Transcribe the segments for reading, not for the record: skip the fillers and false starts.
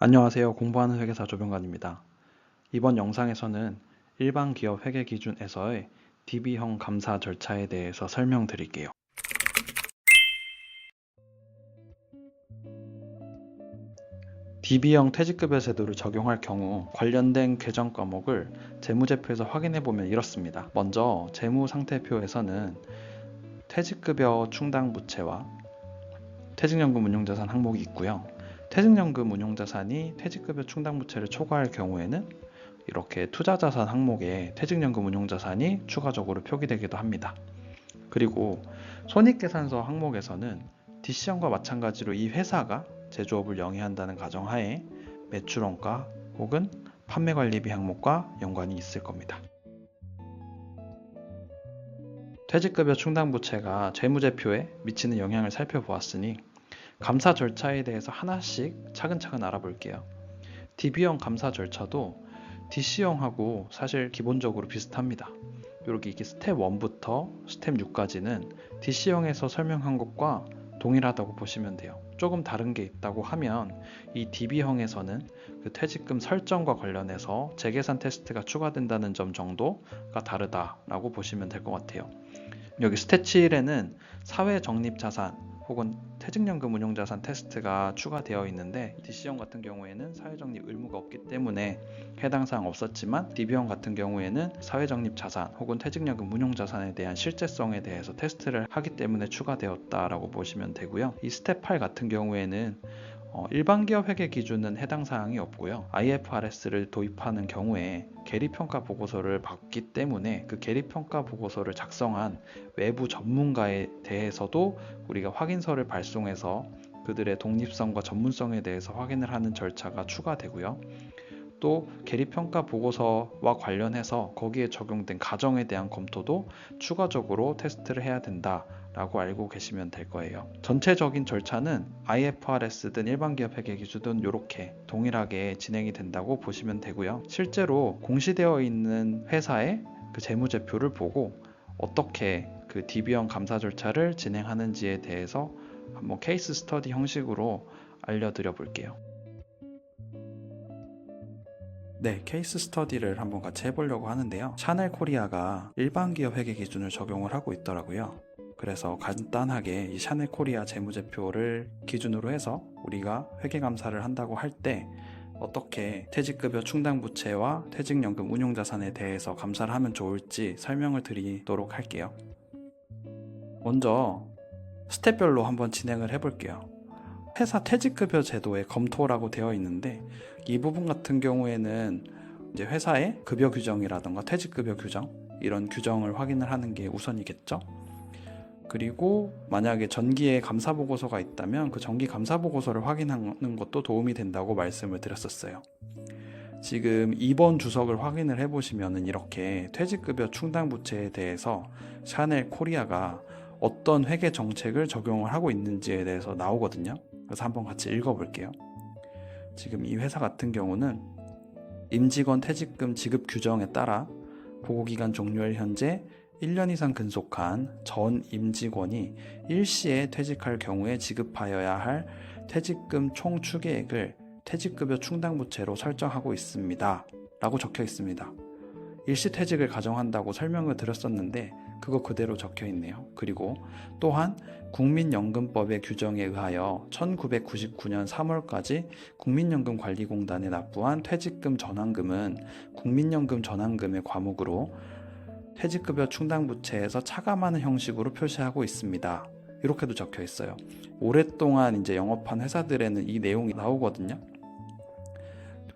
안녕하세요. 공부하는 회계사 조병관입니다. 이번 영상에서는 일반 기업 회계 기준에서의 DB형 감사 절차에 대해서 설명드릴게요. DB형 퇴직급여 제도를 적용할 경우 관련된 개정 과목을 재무제표에서 확인해 보면 이렇습니다. 먼저 재무상태표에서는 퇴직급여 충당 부채와 퇴직연금 운용자산 항목이 있고요. 퇴직연금 운용자산이 퇴직급여 충당 부채를 초과할 경우에는 이렇게 투자자산 항목에 퇴직연금 운용자산이 추가적으로 표기되기도 합니다. 그리고 손익계산서 항목에서는 DC형과 마찬가지로 이 회사가 제조업을 영위한다는 가정하에 매출원가 혹은 판매관리비 항목과 연관이 있을 겁니다. 퇴직급여 충당부채가 재무제표에 미치는 영향을 살펴보았으니 감사 절차에 대해서 하나씩 차근차근 알아볼게요. DB형 감사 절차도 DC형하고 사실 기본적으로 비슷합니다. 이렇게 스텝 1부터 스텝 6까지는 DC형에서 설명한 것과 동일하다고 보시면 돼요. 조금 다른 게 있다고 하면 이 DB형에서는 그 퇴직금 설정과 관련해서 재계산 테스트가 추가된다는 점 정도가 다르다라고 보시면 될 것 같아요. 여기 스텝 7에는 사회적립자산 혹은 퇴직연금 운용자산 테스트가 추가되어 있는데 DC형 같은 경우에는 사회적립 의무가 없기 때문에 해당 사항 없었지만 DB형 같은 경우에는 사회적립 자산 혹은 퇴직연금 운용자산에 대한 실제성에 대해서 테스트를 하기 때문에 추가되었다라고 보시면 되고요. 이 스텝 8 같은 경우에는 일반 기업 회계 기준은 해당 사항이 없고요. IFRS를 도입하는 경우에 계리평가 보고서를 받기 때문에 그 계리평가 보고서를 작성한 외부 전문가에 대해서도 우리가 확인서를 발송해서 그들의 독립성과 전문성에 대해서 확인을 하는 절차가 추가되고요. 또 계리평가 보고서와 관련해서 거기에 적용된 가정에 대한 검토도 추가적으로 테스트를 해야 된다라고 알고 계시면 될 거예요. 전체적인 절차는 IFRS든 일반 기업 회계 기준은 이렇게 동일하게 진행이 된다고 보시면 되고요. 실제로 공시되어 있는 회사의 그 재무제표를 보고 어떻게 그 DB형 감사 절차를 진행하는지에 대해서 한번 케이스 스터디 형식으로 알려드려 볼게요. 네, 케이스 스터디를 한번 같이 해보려고 하는데요. 샤넬 코리아가 일반 기업 회계 기준을 적용을 하고 있더라고요. 그래서 간단하게 이 샤넬 코리아 재무제표를 기준으로 해서 우리가 회계 감사를 한다고 할 때 어떻게 퇴직급여 충당부채와 퇴직연금 운용자산에 대해서 감사를 하면 좋을지 설명을 드리도록 할게요. 먼저 스텝별로 한번 진행을 해볼게요. 회사 퇴직급여 제도의 검토라고 되어 있는데 이 부분 같은 경우에는 이제 회사의 급여 규정이라던가 퇴직급여 규정 이런 규정을 확인을 하는 게 우선이겠죠. 그리고 만약에 전기에 감사 보고서가 있다면 그 전기 감사 보고서를 확인하는 것도 도움이 된다고 말씀을 드렸었어요. 지금 2번 주석을 확인을 해보시면 이렇게 퇴직급여 충당부채에 대해서 샤넬 코리아가 어떤 회계 정책을 적용을 하고 있는지에 대해서 나오거든요. 그래서 한번 같이 읽어볼게요. 지금 이 회사 같은 경우는 임직원 퇴직금 지급 규정에 따라 보고기간 종료일 현재 1년 이상 근속한 전 임직원이 일시에 퇴직할 경우에 지급하여야 할 퇴직금 총 추계액을 퇴직급여 충당부채로 설정하고 있습니다. 라고 적혀 있습니다. 일시퇴직을 가정한다고 설명을 드렸었는데 그거 그대로 적혀 있네요. 그리고 또한 국민연금법의 규정에 의하여 1999년 3월까지 국민연금관리공단에 납부한 퇴직금 전환금은 국민연금 전환금의 과목으로 퇴직급여 충당부채에서 차감하는 형식으로 표시하고 있습니다. 이렇게도 적혀 있어요. 오랫동안 이제 영업한 회사들에는 이 내용이 나오거든요.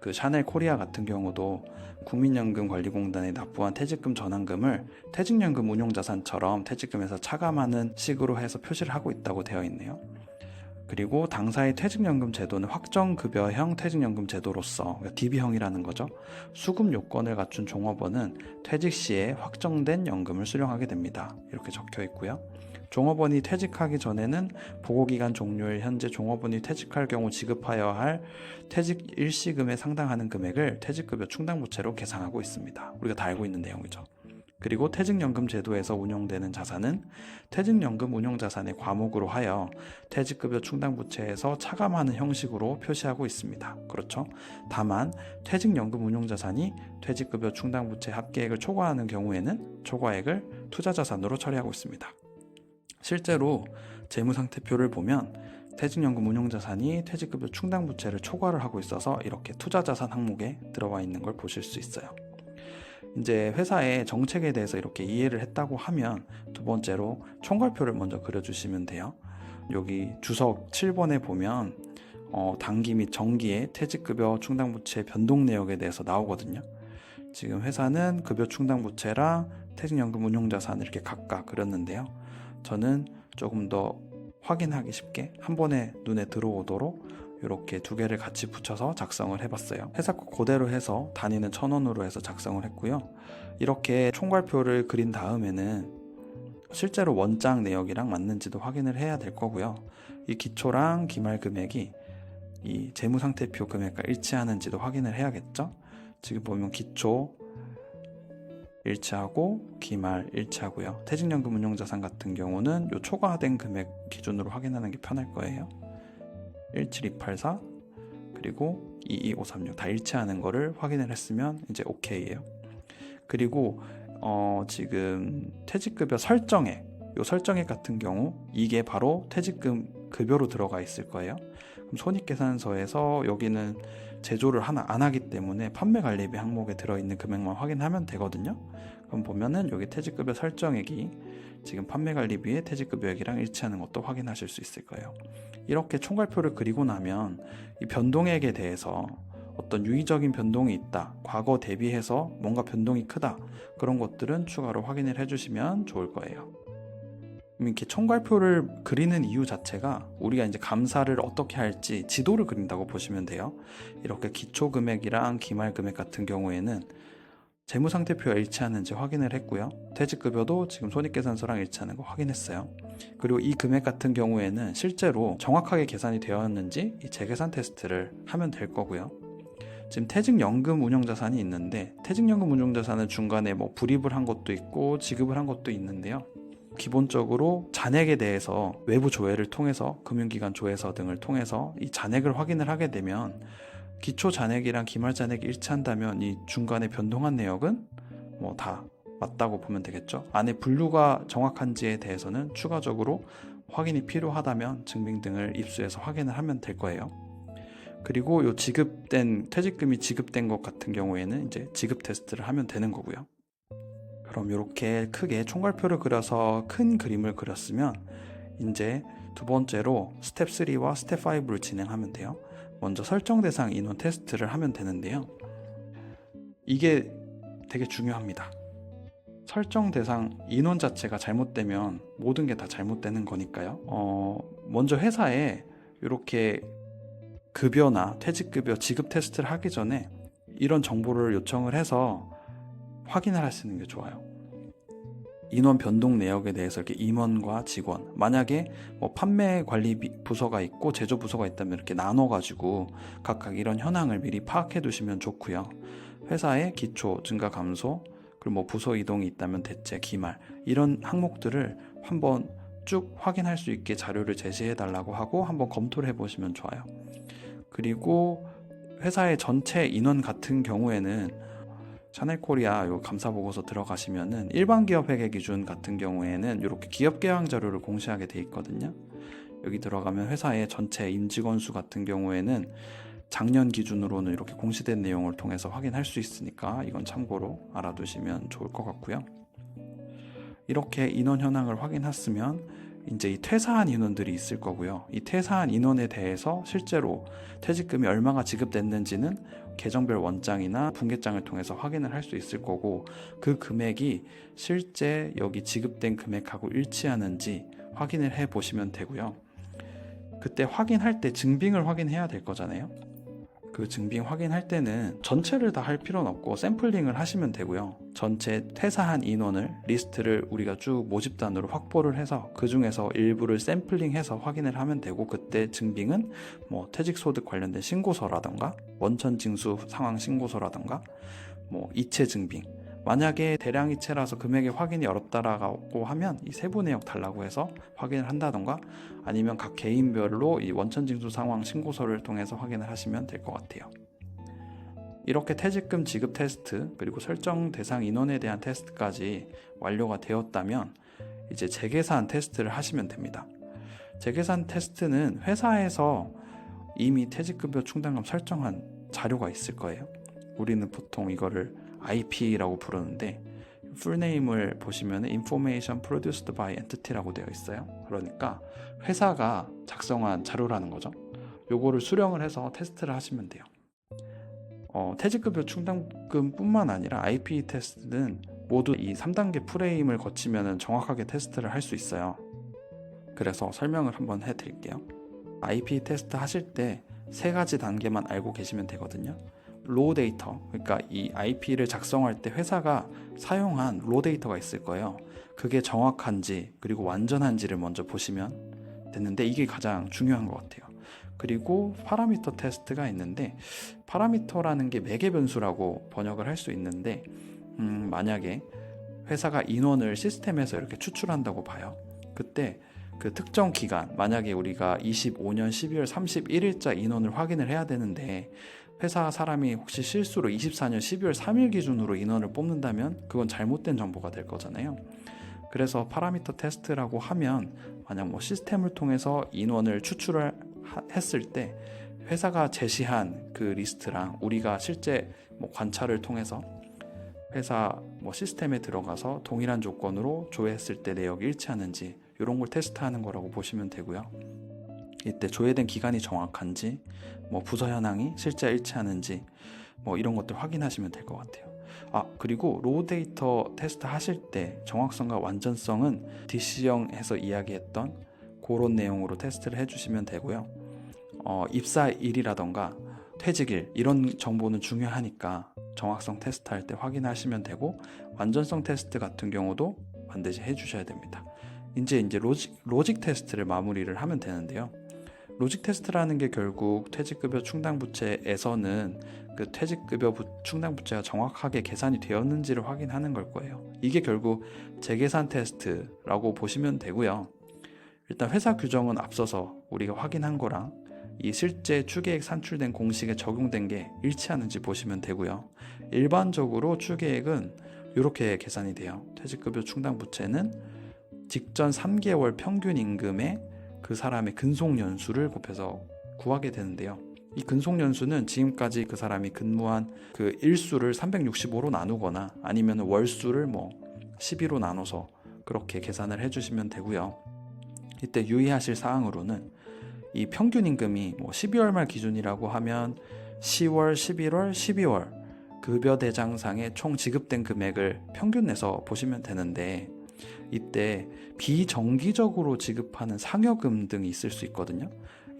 그 샤넬 코리아 같은 경우도 국민연금관리공단에 납부한 퇴직금 전환금을 퇴직연금 운용자산처럼 퇴직금에서 차감하는 식으로 해서 표시를 하고 있다고 되어 있네요. 그리고 당사의 퇴직연금 제도는 확정급여형 퇴직연금 제도로서 DB형이라는 거죠. 수급 요건을 갖춘 종업원은 퇴직 시에 확정된 연금을 수령하게 됩니다. 이렇게 적혀 있고요. 종업원이 퇴직하기 전에는 보고기간 종료일 현재 종업원이 퇴직할 경우 지급하여야 할 퇴직 일시금에 상당하는 금액을 퇴직급여 충당부채로 계상하고 있습니다. 우리가 다 알고 있는 내용이죠. 그리고 퇴직연금 제도에서 운용되는 자산은 퇴직연금 운용자산의 과목으로 하여 퇴직급여 충당부채에서 차감하는 형식으로 표시하고 있습니다. 그렇죠? 다만 퇴직연금 운용자산이 퇴직급여 충당부채 합계액을 초과하는 경우에는 초과액을 투자자산으로 처리하고 있습니다. 실제로 재무상태표를 보면 퇴직연금 운용자산이 퇴직급여 충당부채를 초과를 하고 있어서 이렇게 투자자산 항목에 들어와 있는 걸 보실 수 있어요. 이제 회사의 정책에 대해서 이렇게 이해를 했다고 하면 두 번째로 총괄표를 먼저 그려주시면 돼요. 여기 주석 7번에 보면 단기 및 정기의 퇴직급여 충당부채 변동 내역에 대해서 나오거든요. 지금 회사는 급여 충당부채랑 퇴직연금 운용자산을 이렇게 각각 그렸는데요. 저는 조금 더 확인하기 쉽게 한 번에 눈에 들어오도록 이렇게 두 개를 같이 붙여서 작성을 해봤어요. 회사 거 그대로 해서 단위는 1,000원으로 해서 작성을 했고요. 이렇게 총괄표를 그린 다음에는 실제로 원장 내역이랑 맞는지도 확인을 해야 될 거고요. 이 기초랑 기말 금액이 이 재무상태표 금액과 일치하는지도 확인을 해야겠죠. 지금 보면 기초 일치하고 기말 일치하고요. 퇴직연금 운용자산 같은 경우는 요 초과된 금액 기준으로 확인하는 게 편할 거예요. 17284 그리고 22536 다 일치하는 거를 확인을 했으면 이제 오케이예요. 그리고 지금 퇴직급여 설정액, 요 설정액 같은 경우 이게 바로 퇴직금 급여로 들어가 있을 거예요. 그럼 손익계산서에서 여기는 제조를 하나 안 하기 때문에 판매관리비 항목에 들어있는 금액만 확인하면 되거든요. 그럼 보면은 여기 퇴직급여 설정액이 지금 판매관리비의 퇴직급여액이랑 일치하는 것도 확인하실 수 있을 거예요. 이렇게 총괄표를 그리고 나면 이 변동액에 대해서 어떤 유의적인 변동이 있다, 과거 대비해서 뭔가 변동이 크다, 그런 것들은 추가로 확인을 해주시면 좋을 거예요. 이렇게 총괄표를 그리는 이유 자체가 우리가 이제 감사를 어떻게 할지 지도를 그린다고 보시면 돼요. 이렇게 기초금액이랑 기말금액 같은 경우에는 재무상태표와 일치하는지 확인을 했고요. 퇴직급여도 지금 손익계산서랑 일치하는 거 확인했어요. 그리고 이 금액 같은 경우에는 실제로 정확하게 계산이 되었는지 이 재계산 테스트를 하면 될 거고요. 지금 퇴직연금 운용자산이 있는데 퇴직연금 운용자산은 중간에 뭐 불입을 한 것도 있고 지급을 한 것도 있는데요. 기본적으로 잔액에 대해서 외부 조회를 통해서 금융기관 조회서 등을 통해서 이 잔액을 확인을 하게 되면 기초 잔액이랑 기말 잔액이 일치한다면 이 중간에 변동한 내역은 뭐 다 맞다고 보면 되겠죠. 안에 분류가 정확한지에 대해서는 추가적으로 확인이 필요하다면 증빙 등을 입수해서 확인을 하면 될 거예요. 그리고 요 지급된 퇴직금이 지급된 것 같은 경우에는 이제 지급 테스트를 하면 되는 거고요. 그럼 이렇게 크게 총괄표를 그려서 큰 그림을 그렸으면 이제 두 번째로 스텝 3와 스텝 5를 진행하면 돼요. 먼저 설정 대상 인원 테스트를 하면 되는데요. 이게 되게 중요합니다. 설정 대상 인원 자체가 잘못되면 모든 게 다 잘못되는 거니까요. 먼저 회사에 이렇게 급여나 퇴직급여 지급 테스트를 하기 전에 이런 정보를 요청을 해서 확인을 하시는 게 좋아요. 인원 변동 내역에 대해서 이렇게 임원과 직원, 만약에 뭐 판매 관리 부서가 있고 제조 부서가 있다면 이렇게 나눠가지고 각각 이런 현황을 미리 파악해 두시면 좋고요. 회사의 기초, 증가 감소, 그리고 뭐 부서 이동이 있다면 대체, 기말 이런 항목들을 한번 쭉 확인할 수 있게 자료를 제시해 달라고 하고 한번 검토를 해보시면 좋아요. 그리고 회사의 전체 인원 같은 경우에는 샤넬코리아 요 감사 보고서 들어가시면은 일반 기업 회계 기준 같은 경우에는 이렇게 기업 계획 자료를 공시하게 돼 있거든요. 여기 들어가면 회사의 전체 임직원 수 같은 경우에는 작년 기준으로는 이렇게 공시된 내용을 통해서 확인할 수 있으니까 이건 참고로 알아두시면 좋을 것 같고요. 이렇게 인원 현황을 확인했으면 이제 이 퇴사한 인원들이 있을 거고요. 이 퇴사한 인원에 대해서 실제로 퇴직금이 얼마가 지급됐는지는 계정별 원장이나 분계장을 통해서 확인을 할 수 있을 거고, 그 금액이 실제 여기 지급된 금액하고 일치하는지 확인을 해 보시면 되고요. 그때 확인할 때 증빙을 확인해야 될 거잖아요. 그 증빙 확인할 때는 전체를 다 할 필요는 없고 샘플링을 하시면 되고요. 전체 퇴사한 인원을 리스트를 우리가 쭉 모집단으로 확보를 해서 그 중에서 일부를 샘플링해서 확인을 하면 되고, 그때 증빙은 뭐 퇴직소득 관련된 신고서라던가 원천징수 상황 신고서라던가 뭐 이체 증빙 만약에 대량이체라서 금액의 확인이 어렵다라고 하면 이 세부 내역 달라고 해서 확인을 한다던가, 아니면 각 개인별로 이 원천징수 상황 신고서를 통해서 확인을 하시면 될 것 같아요. 이렇게 퇴직금 지급 테스트, 그리고 설정 대상 인원에 대한 테스트까지 완료가 되었다면 이제 재계산 테스트를 하시면 됩니다. 재계산 테스트는 회사에서 이미 퇴직급여 충당금 설정한 자료가 있을 거예요. 우리는 보통 이거를 IP라고 부르는데, 풀네임을 보시면 Information Produced by Entity라고 되어 있어요. 그러니까 회사가 작성한 자료라는 거죠. 요거를 수령을 해서 테스트를 하시면 돼요. 퇴직급여 충당금 뿐만 아니라 IP 테스트는 모두 이 3단계 프레임을 거치면 정확하게 테스트를 할 수 있어요. 그래서 설명을 한번 해드릴게요. IP 테스트 하실 때 3가지 단계만 알고 계시면 되거든요. 로 데이터, 그러니까 이 IP를 작성할 때 회사가 사용한 로 데이터가 있을 거예요. 그게 정확한지 그리고 완전한지를 먼저 보시면 되는데, 이게 가장 중요한 것 같아요. 그리고 파라미터 테스트가 있는데, 파라미터라는 게 매개 변수라고 번역을 할 수 있는데, 만약에 회사가 인원을 시스템에서 이렇게 추출한다고 봐요. 그때 그 특정 기간, 만약에 우리가 25년 12월 31일자 인원을 확인을 해야 되는데, 회사 사람이 혹시 실수로 24년 12월 3일 기준으로 인원을 뽑는다면 그건 잘못된 정보가 될 거잖아요. 그래서 파라미터 테스트라고 하면, 만약 시스템을 통해서 인원을 추출을 했을 때 회사가 제시한 그 리스트랑 우리가 실제 관찰을 통해서 회사 시스템에 들어가서 동일한 조건으로 조회했을 때 내역이 일치하는지, 이런 걸 테스트하는 거라고 보시면 되고요. 이때 조회된 기간이 정확한지, 부서 현황이 실제 일치하는지, 이런 것들 확인하시면 될 것 같아요. 그리고 로우 데이터 테스트 하실 때 정확성과 완전성은 DC형에서 이야기했던 그런 내용으로 테스트를 해주시면 되고요. 입사일이라던가 퇴직일, 이런 정보는 중요하니까 정확성 테스트 할 때 확인하시면 되고, 완전성 테스트 같은 경우도 반드시 해주셔야 됩니다. 이제 로직 테스트를 마무리를 하면 되는데요. 로직 테스트라는 게 결국 퇴직급여 충당부채에서는 그 퇴직급여 충당부채가 정확하게 계산이 되었는지를 확인하는 걸 거예요. 이게 결국 재계산 테스트라고 보시면 되고요. 일단 회사 규정은 앞서서 우리가 확인한 거랑 이 실제 추계액 산출된 공식에 적용된 게 일치하는지 보시면 되고요. 일반적으로 추계액은 이렇게 계산이 돼요. 퇴직급여 충당부채는 직전 3개월 평균 임금에 그 사람의 근속연수를 곱해서 구하게 되는데요. 이 근속연수는 지금까지 그 사람이 근무한 그 일수를 365로 나누거나 아니면 월수를 12로 나눠서 그렇게 계산을 해주시면 되고요. 이때 유의하실 사항으로는 이 평균 임금이 12월 말 기준이라고 하면 10월, 11월, 12월 급여 대장상에 총 지급된 금액을 평균 내서 보시면 되는데, 이때 비정기적으로 지급하는 상여금 등이 있을 수 있거든요.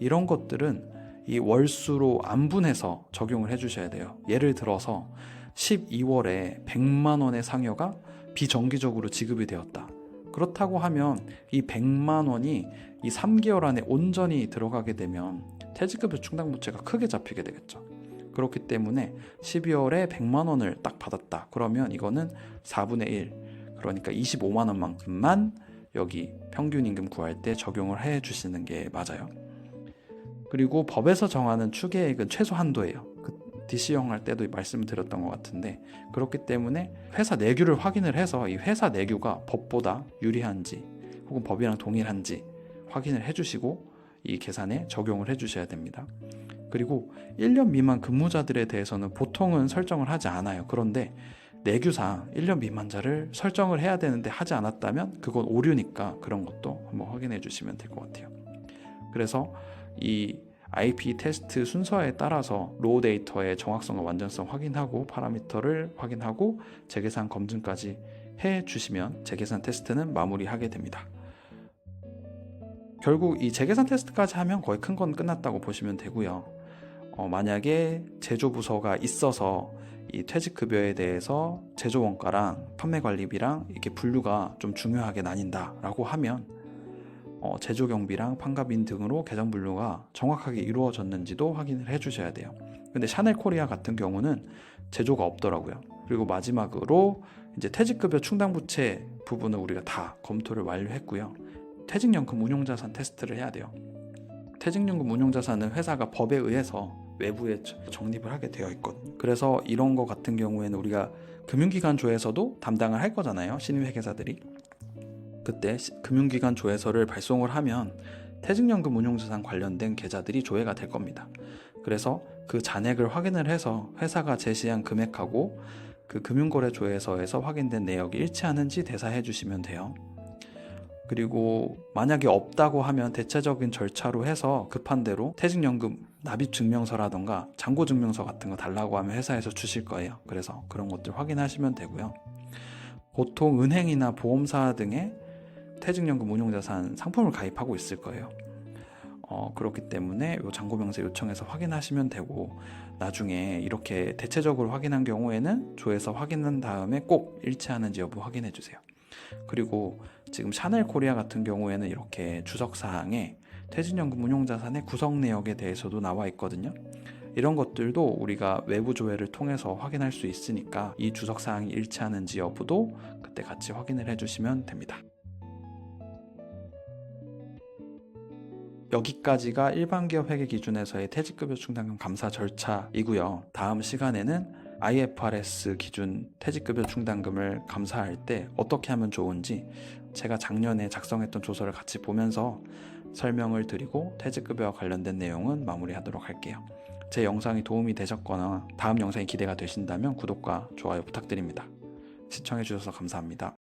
이런 것들은 이 월수로 안분해서 적용을 해주셔야 돼요. 예를 들어서 12월에 100만 원의 상여가 비정기적으로 지급이 되었다. 그렇다고 하면 이 100만 원이 이 3개월 안에 온전히 들어가게 되면 퇴직급여 충당부채가 크게 잡히게 되겠죠. 그렇기 때문에 12월에 100만 원을 딱 받았다. 그러면 이거는 4분의 1, 그러니까 25만 원만큼만 여기 평균 임금 구할 때 적용을 해 주시는 게 맞아요. 그리고 법에서 정하는 추계액은 최소 한도예요. DC형 할 때도 말씀을 드렸던 것 같은데, 그렇기 때문에 회사 내규를 확인을 해서 이 회사 내규가 법보다 유리한지 혹은 법이랑 동일한지 확인을 해주시고 이 계산에 적용을 해주셔야 됩니다. 그리고 1년 미만 근무자들에 대해서는 보통은 설정을 하지 않아요. 그런데 내규상 1년 미만자를 설정을 해야 되는데 하지 않았다면 그건 오류니까 그런 것도 한번 확인해 주시면 될 것 같아요. 그래서 이 IP 테스트 순서에 따라서 로우 데이터의 정확성과 완전성 확인하고 파라미터를 확인하고 재계산 검증까지 해 주시면 재계산 테스트는 마무리하게 됩니다. 결국 이 재계산 테스트까지 하면 거의 큰 건 끝났다고 보시면 되고요. 만약에 제조부서가 있어서 이 퇴직급여에 대해서 제조원가랑 판매관리비랑 이렇게 분류가 좀 중요하게 나뉜다라고 하면 제조경비랑 판가빈 등으로 계정 분류가 정확하게 이루어졌는지도 확인을 해주셔야 돼요. 근데 샤넬 코리아 같은 경우는 제조가 없더라고요. 그리고 마지막으로 이제 퇴직급여 충당부채 부분은 우리가 다 검토를 완료했고요. 퇴직연금 운용자산 테스트를 해야 돼요. 퇴직연금 운용자산은 회사가 법에 의해서 외부에 적립을 하게 되어 있거든요. 그래서 이런 거 같은 경우에는 우리가 금융기관 조회서도 담당을 할 거잖아요. 신입회계사들이. 그때 금융기관 조회서를 발송을 하면 퇴직연금 운용자산 관련된 계좌들이 조회가 될 겁니다. 그래서 그 잔액을 확인을 해서 회사가 제시한 금액하고 그 금융거래 조회서에서 확인된 내역이 일치하는지 대사해 주시면 돼요. 그리고 만약에 없다고 하면 대체적인 절차로 해서 급한 대로 퇴직연금 납입증명서라던가 잔고증명서 같은 거 달라고 하면 회사에서 주실 거예요. 그래서 그런 것들 확인하시면 되고요. 보통 은행이나 보험사 등의 퇴직연금 운용자산 상품을 가입하고 있을 거예요. 그렇기 때문에 이 잔고명세 요청해서 확인하시면 되고, 나중에 이렇게 대체적으로 확인한 경우에는 조회서 확인한 다음에 꼭 일치하는지 여부 확인해 주세요. 그리고 지금 샤넬 코리아 같은 경우에는 이렇게 주석사항에 퇴직연금 운용자산의 구성 내역에 대해서도 나와 있거든요. 이런 것들도 우리가 외부 조회를 통해서 확인할 수 있으니까 이 주석사항이 일치하는지 여부도 그때 같이 확인을 해주시면 됩니다. 여기까지가 일반기업 회계 기준에서의 퇴직급여 충당금 감사 절차이고요. 다음 시간에는 IFRS 기준 퇴직급여 충당금을 감사할 때 어떻게 하면 좋은지 제가 작년에 작성했던 조서를 같이 보면서 설명을 드리고 퇴직급여와 관련된 내용은 마무리하도록 할게요. 제 영상이 도움이 되셨거나 다음 영상이 기대가 되신다면 구독과 좋아요 부탁드립니다. 시청해주셔서 감사합니다.